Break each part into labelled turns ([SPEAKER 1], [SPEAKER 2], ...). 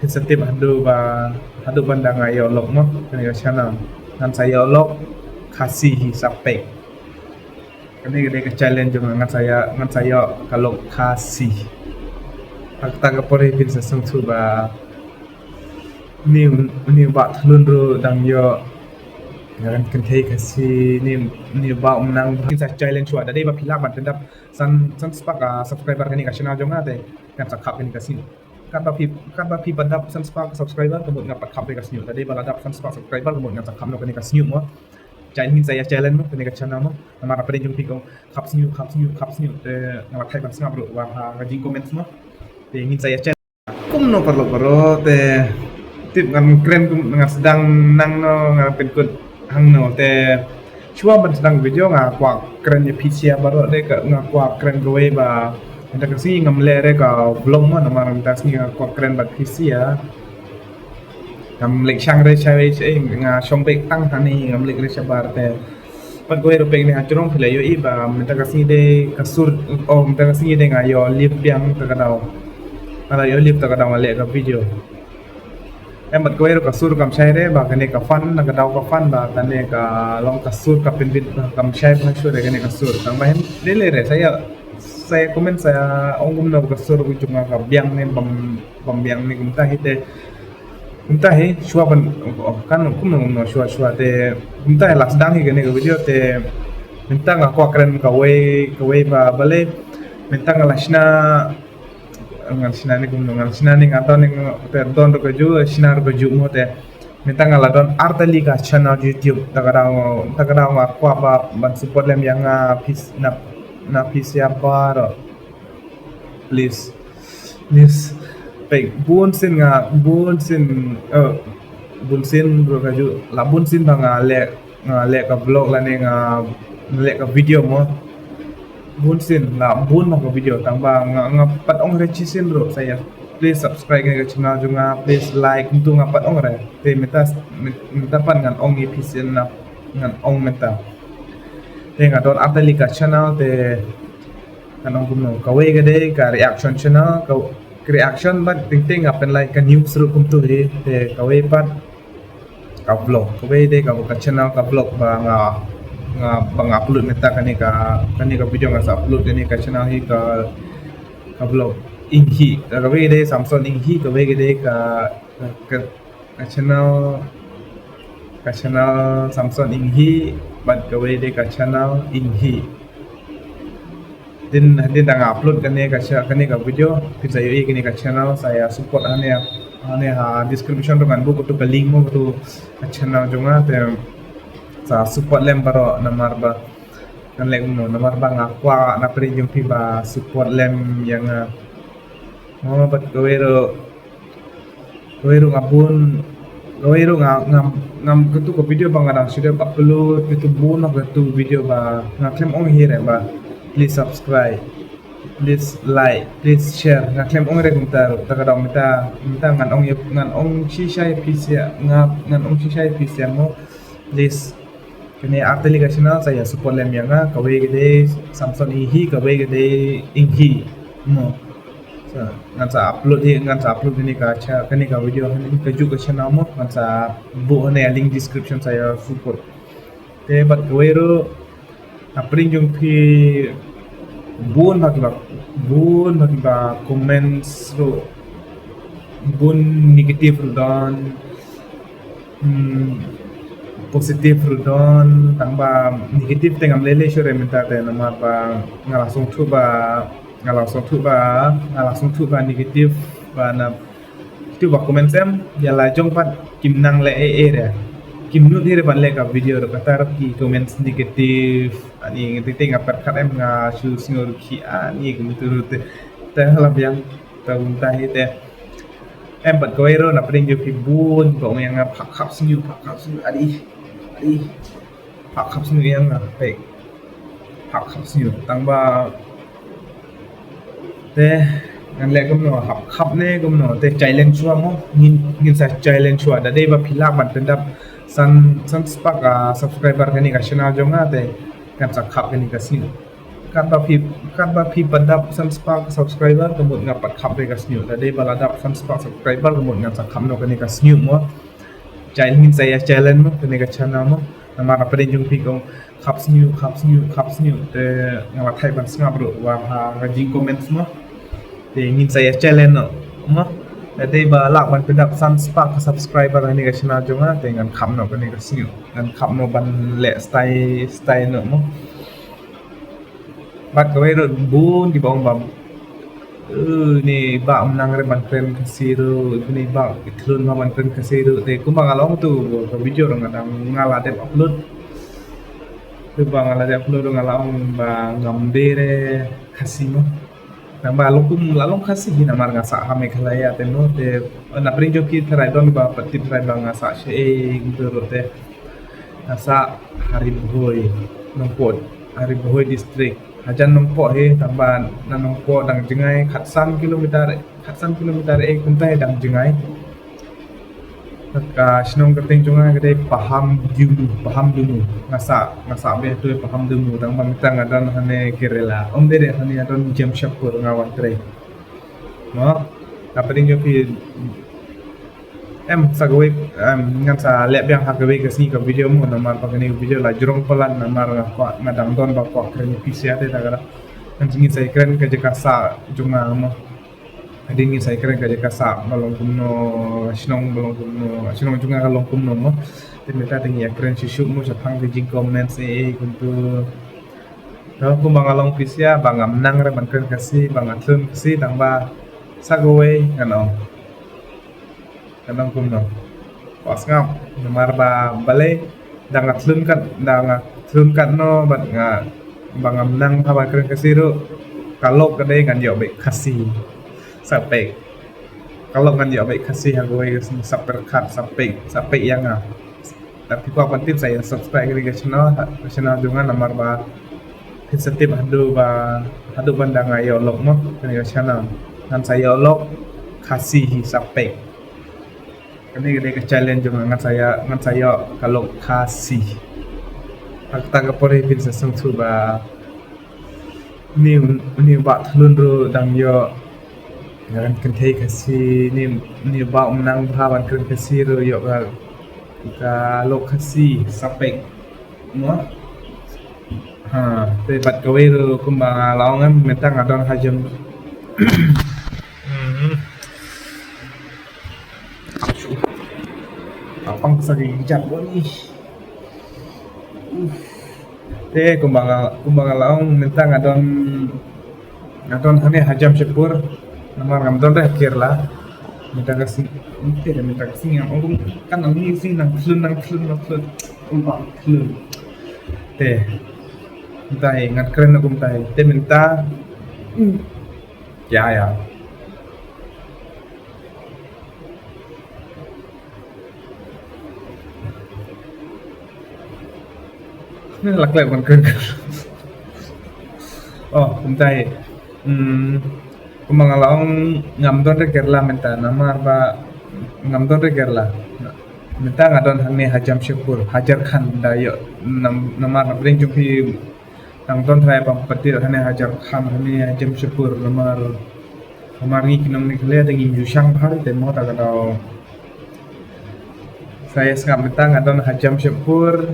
[SPEAKER 1] setiap hadu bandang ayo lok mo kani ka channel ngan saya lok kasih sampai kani ka challenge juga ngan saya kalau kasih akta ka pore pin sesung tu ba ni ba thlun ru dang yo ngaran kentai kasih ni ba menang sa challenge wa dade ba philak ban tendap san spak subscriber kani ka channel jonga te kan sakap kani kasih kan ba pi bandap san spak subscriber kemut ngapat kap ka snyu dade ba ladap san spak subscriber kemut ngan sakap no kani ka snyu mo challenge saya challenge mo kani ka channel mo namara pare jong pi ko kap snyu te ngamat thai ban snap ru wa ha jing comment mo te ingin saya challenge kum no perlo te tip ngan keren ngan sedang nang no ngan pen kut hang no te chua ban sedang video nga kwa keren ya pisia baro de ka nga kwa keren gowe ba enta kasi ngam le re ka vlog mo namara tas ni kwa keren ba pisia ngam lek chang re chai nga shong pek tang hani ngam lek re chabar te pan gowe ro pek ni hajrong phile yo i ba enta kasi de kasur enta kasi de nga yo lip yang ta kadau ala yo lip ta kadau le ka video bat ko kasur kam shai re ba kane ka fan na kadau ka fan ba kane ka long kasur ka pinbit kam shai ba sure kane kasur tang ba le re saya komen saya ongum na kasur ku cuma ka biang ne bam biang ne kumta hite kumta he shua ban kan kum no shua te kumta he las dang he kane ka video te minta nga ko keren ka we ba bale minta nga lasna ngal sinani ngaton ning perdon ro keju sinar keju mo te minta ngala don artali ka channel YouTube tagadang aku apa ban support lem yang na apa ro please baik bun sin ro keju la bun sin bang le ka vlog la ning le ka video mo bun sin la bun ma video tambah ngapat ong rechisin bro saya please subscribe ke channel juga please like untuk ngapat ong re te minta pan ngan ong episode na ngan ong menta te ngadon update ka channel te kan ong kumno ka we gede ka reaction channel ka reaction ban ting apen like ka news ru kum tu te ka we pat ka vlog ka we de ka channel ka vlog ba nga bang upload meta kani ka video nga sa upload kani ka channel hi ka vlog inghi ka we de Samsung inghi ka we de ka channel Samsung inghi bat ka we de ka channel inghi din dang upload kani ka video kita yo kani ka channel saya support ane ha description to kan bu to ka link mo to ka channel jonga te sa support lem baro namar ba kan lek no namar ba ngakwa na pri jung pi ba support lem yang mo bat gawero ngam ketu ko video bang ada sudah upload itu buno ketu video ba ngaklem ong here ba please subscribe please like please share ngaklem ong re kumtar takadong minta ngan ong shisha pisia ngan ong shisha pisia mo please kini arteli ka channel saya support lem yang kawe gede Samsung inghi kawe gede inghi mo ngan sa upload ini ka video ini ka juga channel mo ngan sa bu ne link description saya support te bat kawe ro apring jung pi bun bagi ba comments ro bun negative ro dan positif rudon tambah negatif tengam lele sure minta te nama pa ngalasong tu ba negatif ba na tu ba komen sem ya la jong pat kim nang le re kim nu dire ban le ka video ro kata ki comments negatif ani ngi ngapat kat em nga shu singor ki ani gumitu te halap yang ta te em bat ko ero na pring ju pibun ko yang phak khap sinyu adi phak khap sinyu yang pe phak khap sinyu tangba te ngan le gum no khap ne gum no te challenge chua mo ngin sa challenge chua da dei ba philak ban tendap san spak subscriber kani ka channel jonga te kan sa khap kani ka sinyu kan ba phi bandap san spark subscriber kemut ngapat khap re ka snew tadi baladap san spark subscriber kemut ngat sa kham no kani ka snew mo chai min saya challenge mo kani ka channel mo namar apa din jung phi kong khap snew te ngawa thai ban snga bro wa ha ngajing comments mo te ngin saya challenge no mo tadi ba lak ban pendap san spark subscriber kani ka channel jonga te ngan kham no kani ka snew ngan kham no ban le style no mo bat kawai ro bun di bawang bam ni ba menang re ban kren kasiru ni ba itlun ma ban kren kasiru te ku mangalong tu ko video ro ngadang ngala de upload tu ba ngala de upload ngalang ba ngamde re kasimo namba lalong kasih na mar ngasa hame khalaya te no te na prinjo ki tharai don ba pati tharai ba ngasa she gitu ro te ngasa hari boy nongpot hari boy district Hajan nongpo he tamban na nongpo dang jengai khatsan kilometer kuntai dang jengai ka shnong kating jonga gede paham dulu ngasa be tu paham dulu dang pamitang adan hane kerela dere hane adon jam shapur ngawan tre no kapating jo pi sagawai ngan sa lep yang hagawai kasi ka video mo namar pagani video la jurong pelan namar ko ngadang don ba ko kren pisia te tagara kan jingin sai kren ka jeka sa junga mo adingi sai kren ka jeka sa balong kumno shinong junga ka long kumno mo te meta tingi ya kren shishu mo sa phang jing comment se kuntu to ku bangalong pisia bangam nang re ban kren kasi bangatlun kasi tangba sagawai ngano kanang kumno pas ngap namar ba balai dangat tlun kan no bat nga bangam nang pawan kren kasiru kalok kadai kan yo be kasi sampai kalau kan yo be kasi hagoi saperkat sampai yang tapi ku penting saya subscribe ke channel dengan namar ba setiap hadu bandang ayo lok mo ke channel dan saya lok kasih sampai ini ke challenge juga ngan saya kalau kasih tak kapore pin sesung tu ba ni ba thlun ro dang yo ngan kenthei kasih ni ba menang bhawan kren kasih ro yo ka lokasi sampai mo te bat kawai ro kumbang lawangan mentang adon hajam apang sakit hijab ni te kumbang laong mentang adon hane hajam syukur namar ngamdon dah kirla minta kasih yang orang kan ni sing nang klun umpang klun te minta ingat keren aku minta te minta ya lak-lak man keren oh minta kumangalaong ngamdon re kerla minta namar ba ngamdon re kerla minta ngadon hane hajam syukur hajar khan dayo namar bring jumpi ngamdon thai bang pati hane hajar khan hane hajam syukur namar ni kinong ni kle dengan yusang bhar demo ta kadao saya sengap minta ngadon hajam syukur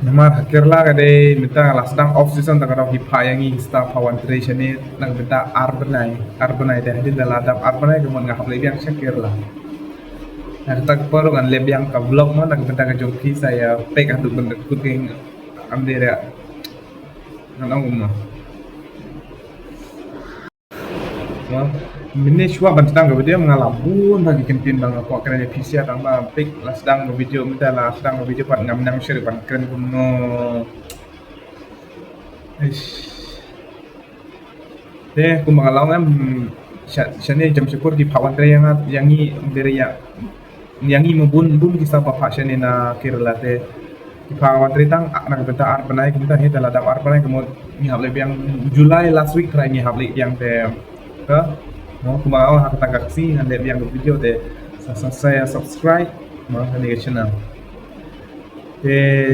[SPEAKER 1] namar kerla kade minta lasdang off season tak ada hipa yang ini staff pawan tradition ni nang minta arbanai dah di dalam adap arbanai kemudian ngah lebih yang kerla nak tak perlu kan lebih yang ke vlog mana nak minta ke joki saya pek aduk benda cooking ambil ya nang umma Mini shua bantang ke video mengalabun bagi kentin bang aku akan ada PC tambah pik lasdang ke video minta lasdang ke video pat ngam share pan keren kuno deh aku mengalau ngam shane jam syukur di pawan yang ini dari yang ini membun kisah bapak shane na kirla deh di pawan tang nak benta arbanai kita ni telah dapat arbanai kemudian ni habis yang Julai last week try ni habis yang deh ke mau kumau hak tagak si yang video deh saya subscribe mau ke channel Eh,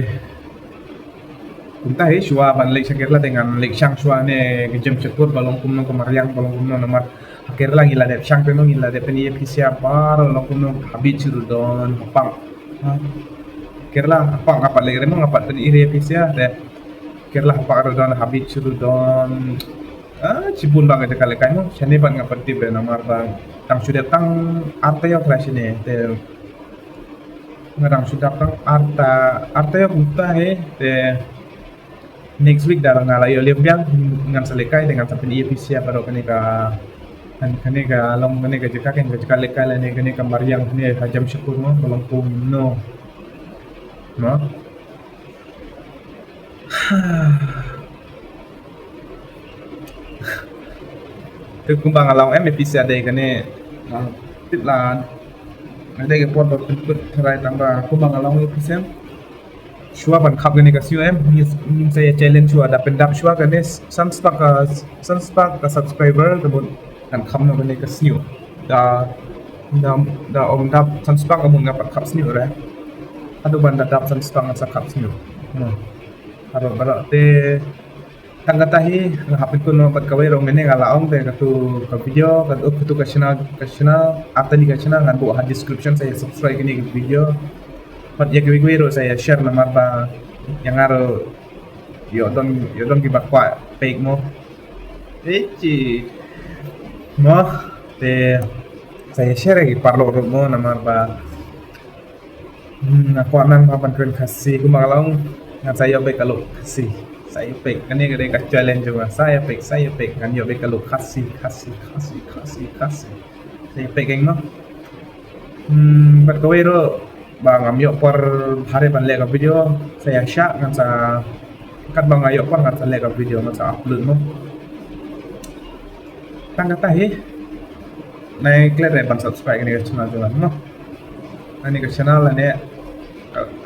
[SPEAKER 1] Entah shua ban lek Kerala dengan lek Shang shua ne kejem cekur balong kumno kemariang balong kumno nomor Kerala ngila dep Shang peno ngila dep ni episia par balong kumno habit churu don pang Kerala pang apa lek remong apa tadi iri episia de Kerala apa don habit churu don cipun bang aja kali kaino shani ban ngapati be nomor bang tang sudah tang arte yo crash ne de ngarang sudah tang arte yo buta de next week darang ngala yo liambiang ngan selekai dengan sampai episia baru kani ka long kani ka jika kan jika lekai la ne kani ka mariang ne ka jam syukur mo kolong pum no tu kumbang along episia de kani tip la ada ke pot put try tambah kumbang along episia shua ban khap gani ka siu min saya challenge shua da pendap shua gani sunspark ka subscriber tabun kan kham no gani ka siu da om dap sunspark amun ngapat khap siu ra adu ban da dap sunspark sa khap siu aro te tangatahi hapit ko no pat kawai rong gani ngala ong te ka video ka tu ka channel after ni ka channel ngan bu ha description saya subscribe gani ka video pat ya gue saya share nama ba yang aro yo don ki bakwa page mo ci mo te saya share ki parlo mo nama ba aku nang ba ban kasih ku magalong ngan saya be kalau kasih saya page kani gede ka challenge juga saya page kan yo be kalau kasih saya page mo pat ko bang amyo por hari ban lega video saya syak ngan sa kat bang ayo por ngan sa lega video ngan sa upload mo tangga tahi nai klere ban subscribe ni channel juga no ani ka channel ane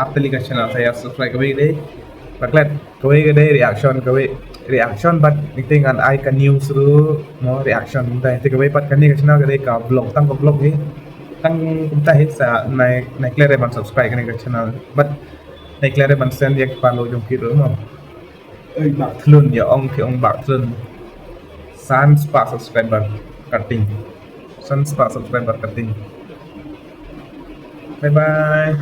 [SPEAKER 1] apeli ka channel saya subscribe kawai deh baklet kawai deh reaction but dengan ai ka news ru no reaction dai te kawai pat kani ka channel ka vlog tang ka vlog ni tang kumta sa nai klere ban subscribe kani ka channel but nai klere ban send yak follow jong kiro no bak thlun ya ong ki ong bak thlun san spa subscriber cutting bye bye